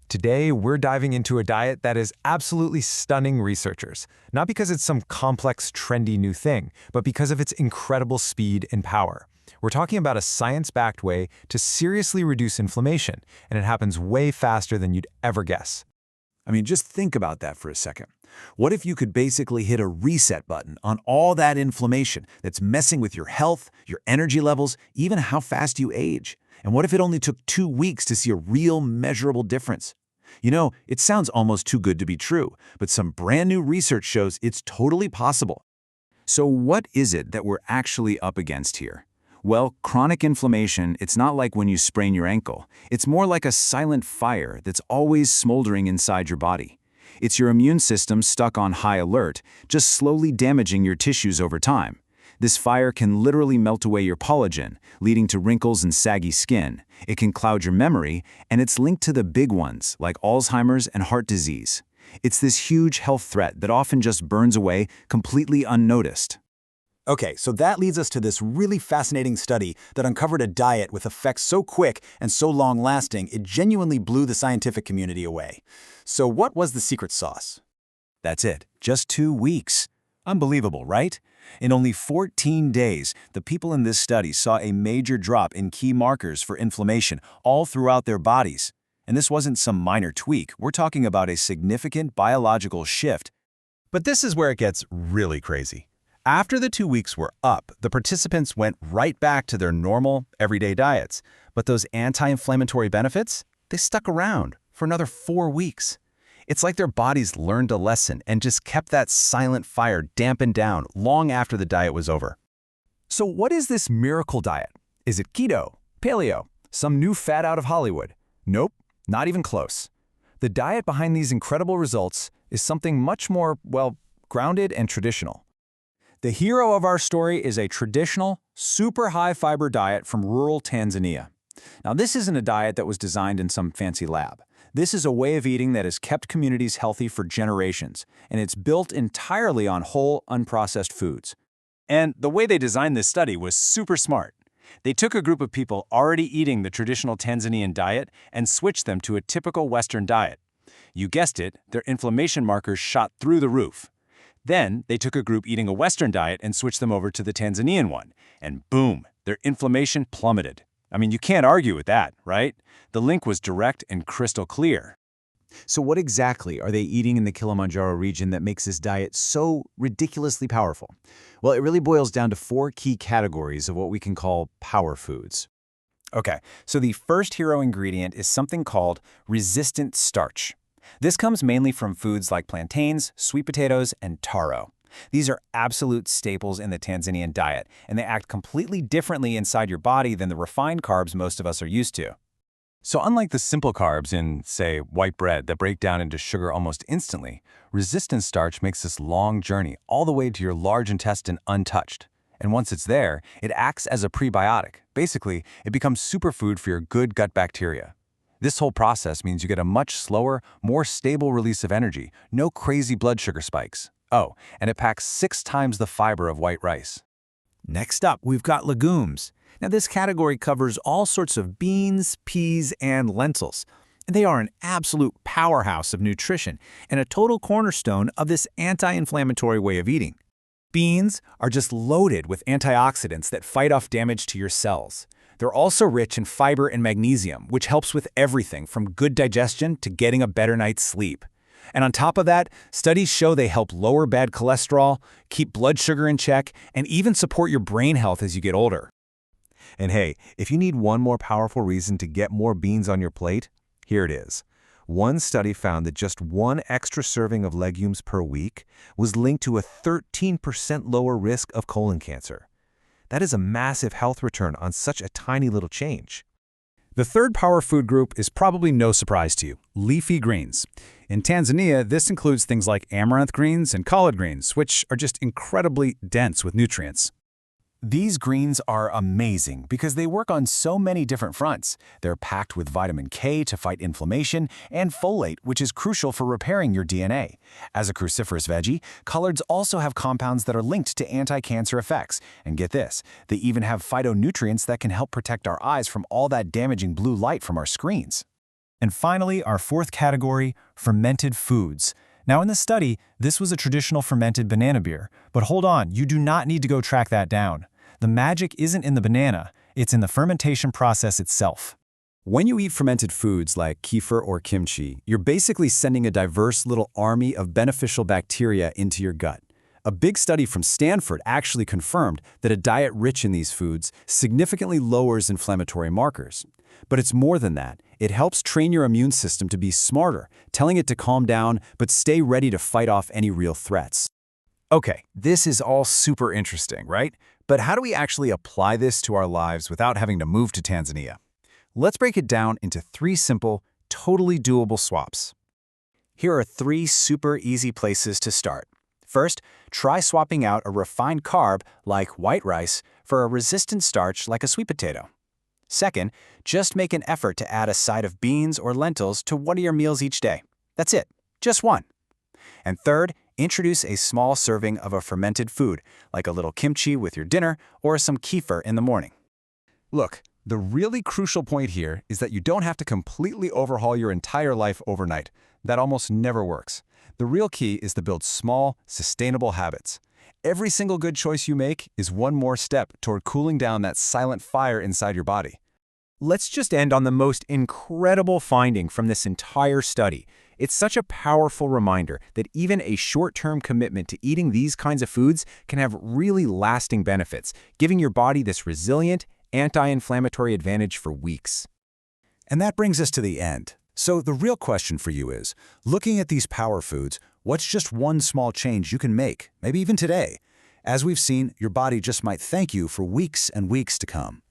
Today, we're diving into a diet that is absolutely stunning researchers, not because it's some complex, trendy new thing, but because of its incredible speed and power. We're talking about a science-backed way to seriously reduce inflammation, and it happens way faster than you'd ever guess. I mean, just think about that for a second. What if you could basically hit a reset button on all that inflammation that's messing with your health, your energy levels, even how fast you age? And what if it only took 2 weeks to see a real measurable difference? You know, it sounds almost too good to be true, but some brand new research shows it's totally possible. So what is it that we're actually up against here? Well, chronic inflammation, it's not like when you sprain your ankle. It's more like a silent fire that's always smoldering inside your body. It's your immune system stuck on high alert, just slowly damaging your tissues over time. This fire can literally melt away your collagen, leading to wrinkles and saggy skin. It can cloud your memory, and it's linked to the big ones, like Alzheimer's and heart disease. It's this huge health threat that often just burns away completely unnoticed. Okay, so that leads us to this really fascinating study that uncovered a diet with effects so quick and so long-lasting it genuinely blew the scientific community away. So what was the secret sauce? That's it, just 2 weeks. Unbelievable, right? In only 14 days, the people in this study saw a major drop in key markers for inflammation all throughout their bodies. And this wasn't some minor tweak, we're talking about a significant biological shift. But this is where it gets really crazy. After the 2 weeks were up, the participants went right back to their normal, everyday diets. But those anti-inflammatory benefits, they stuck around for another 4 weeks. It's like their bodies learned a lesson and just kept that silent fire dampened down long after the diet was over. So what is this miracle diet? Is it keto, paleo, some new fad out of Hollywood? Nope, not even close. The diet behind these incredible results is something much more, well, grounded and traditional. The hero of our story is a traditional, super high-fiber diet from rural Tanzania. Now, this isn't a diet that was designed in some fancy lab. This is a way of eating that has kept communities healthy for generations, and it's built entirely on whole, unprocessed foods. And the way they designed this study was super smart. They took a group of people already eating the traditional Tanzanian diet and switched them to a typical Western diet. You guessed it, their inflammation markers shot through the roof. Then, they took a group eating a Western diet and switched them over to the Tanzanian one, and boom, their inflammation plummeted. I mean, you can't argue with that, right? The link was direct and crystal clear. So what exactly are they eating in the Kilimanjaro region that makes this diet so ridiculously powerful? Well, it really boils down to 4 key categories of what we can call power foods. Okay, so the first hero ingredient is something called resistant starch. This comes mainly from foods like plantains, sweet potatoes, and taro. These are absolute staples in the Tanzanian diet, and they act completely differently inside your body than the refined carbs most of us are used to. So unlike the simple carbs in, say, white bread that break down into sugar almost instantly, resistant starch makes this long journey all the way to your large intestine untouched. And once it's there, it acts as a prebiotic. Basically, it becomes superfood for your good gut bacteria. This whole process means you get a much slower, more stable release of energy, no crazy blood sugar spikes. Oh, and it packs 6 times the fiber of white rice. Next up, we've got legumes. Now, this category covers all sorts of beans, peas, and lentils. They are an absolute powerhouse of nutrition and a total cornerstone of this anti-inflammatory way of eating. Beans are just loaded with antioxidants that fight off damage to your cells. They're also rich in fiber and magnesium, which helps with everything from good digestion to getting a better night's sleep. And on top of that, studies show they help lower bad cholesterol, keep blood sugar in check, and even support your brain health as you get older. And hey, if you need one more powerful reason to get more beans on your plate, here it is. One study found that just 1 extra serving of legumes per week was linked to a 13% lower risk of colon cancer. That is a massive health return on such a tiny little change. The third power food group is probably no surprise to you, leafy greens. In Tanzania, this includes things like amaranth greens and collard greens, which are just incredibly dense with nutrients. These greens are amazing because they work on so many different fronts. They're packed with vitamin K to fight inflammation and folate, which is crucial for repairing your DNA. As a cruciferous veggie, collards also have compounds that are linked to anti-cancer effects. And get this, they even have phytonutrients that can help protect our eyes from all that damaging blue light from our screens. And finally, our fourth category, fermented foods. Now in the study, this was a traditional fermented banana beer, but hold on, you do not need to go track that down. The magic isn't in the banana, it's in the fermentation process itself. When you eat fermented foods like kefir or kimchi, you're basically sending a diverse little army of beneficial bacteria into your gut. A big study from Stanford actually confirmed that a diet rich in these foods significantly lowers inflammatory markers. But it's more than that. It helps train your immune system to be smarter, telling it to calm down but stay ready to fight off any real threats. Okay, this is all super interesting, right? But how do we actually apply this to our lives without having to move to Tanzania? Let's break it down into 3 simple, totally doable swaps. Here are 3 super easy places to start. First, try swapping out a refined carb like white rice for a resistant starch like a sweet potato. Second, just make an effort to add a side of beans or lentils to one of your meals each day. That's it, just one. And third, introduce a small serving of a fermented food, like a little kimchi with your dinner or some kefir in the morning. Look, the really crucial point here is that you don't have to completely overhaul your entire life overnight. That almost never works. The real key is to build small, sustainable habits. Every single good choice you make is one more step toward cooling down that silent fire inside your body. Let's just end on the most incredible finding from this entire study. It's such a powerful reminder that even a short-term commitment to eating these kinds of foods can have really lasting benefits, giving your body this resilient, anti-inflammatory advantage for weeks. And that brings us to the end. So the real question for you is, looking at these power foods, what's just one small change you can make, maybe even today? As we've seen, your body just might thank you for weeks and weeks to come.